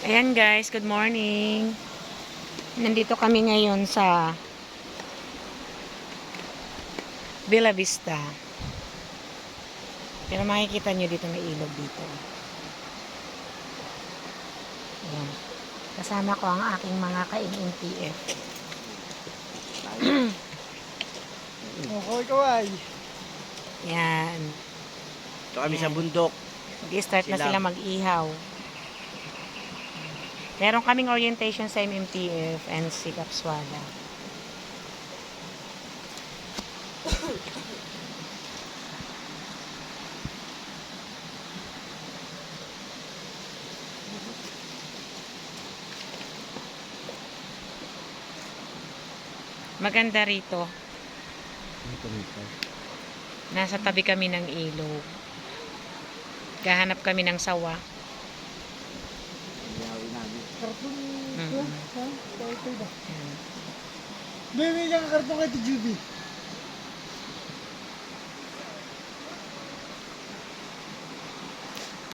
Ayan guys, good morning. Nandito kami ngayon sa Bella Vista. Pero makikita nyo dito may ilog dito. Ayan. Kasama ko ang aking mga ka-NNPF. Kaway. Yan. Ito kami sa bundok. Mag-start na sila mag-ihaw. Meron kaming orientation sa MMTF and si Kapswada. Maganda rito. Nasa tabi kami ng ilog. Gahanap kami ng sawa. Karton. Mm. May kang karton kay Juby.